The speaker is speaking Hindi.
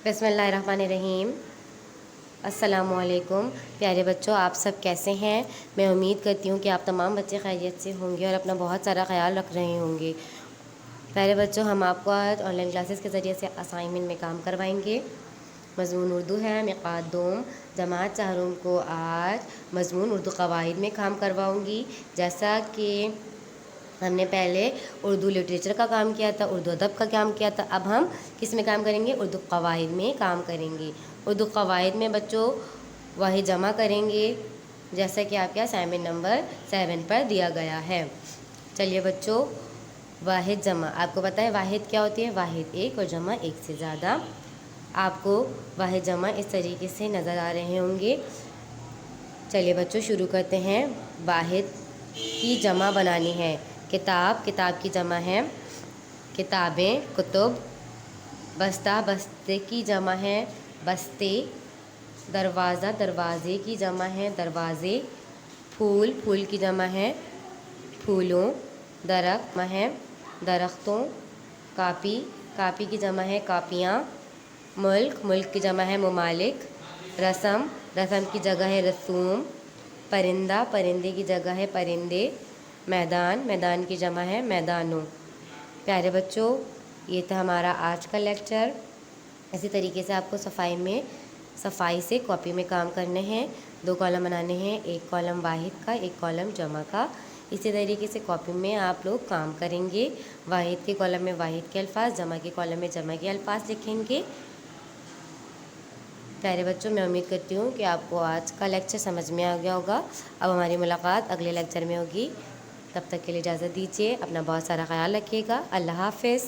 बिस्मिल्लाहिर्रहमानिर्रहीम। अस्सलामुअलैकुम प्यारे बच्चों, आप सब कैसे हैं। मैं उम्मीद करती हूँ कि आप तमाम बच्चे खैरियत से होंगे और अपना बहुत सारा ख्याल रख रहे होंगे। प्यारे बच्चों, हम आपको आज ऑनलाइन क्लासेस के ज़रिए से असाइनमेंट में काम करवाएंगे। मज़मून उर्दू है। मिक़दार दोम जमात चाहरुम को आज मज़मून उर्दू क़वाइद में काम करवाऊँगी। जैसा कि हमने पहले उर्दू लिटरेचर का काम किया था, उर्दू अदब का काम किया था, अब हम किस में काम करेंगे, उर्दू क़वाइद में काम करेंगे। उर्दू क़वाइद में बच्चों वाहिद जमा करेंगे, जैसा कि आपके असाइनमेंट नंबर 7 पर दिया गया है। चलिए बच्चों, वाहिद जमा आपको पता है वाहिद क्या होती है। वाहिद एक और जमा एक से ज़्यादा। आपको वाहिद जमा इस तरीके से नज़र आ रहे होंगे। चलिए बच्चों शुरू करते हैं। वाहिद की जमा बनानी है। किताब, किताब की जमा है किताबें, कुतुब। बस्ता, बस्ते की जमा है बस्ते। दरवाज़ा, दरवाज़े की जमा है दरवाज़े। फूल, फूल की जमा है फूलों। दरख्त है दरख्तों। कापी, कापी की जमा है कापियाँ। मुल्क, मुल्क की जमा है ममालिक। रस्म, रस्म की जगह है रसूम। परिंदा, परिंदे की जगह है परिंदे। मैदान, मैदान की जमा है मैदानों। प्यारे बच्चों, ये था हमारा आज का लेक्चर। इसी तरीके से आपको सफाई से कॉपी में काम करने हैं। 2 कॉलम बनाने हैं, एक कॉलम वाहिद का, एक कॉलम जमा का। इसी तरीके से कॉपी में आप लोग काम करेंगे। वाहिद के कॉलम में वाहिद के अल्फाज, जमा के कॉलम में जमा के अल्फाज लिखेंगे। प्यारे बच्चों, मैं उम्मीद करती हूँ कि आपको आज का लेक्चर समझ में आ गया होगा। अब हमारी मुलाकात अगले लेक्चर में होगी। तब तक के लिए इजाज़त दीजिए। अपना बहुत सारा ख्याल रखिएगा। अल्लाह हाफ़िज़।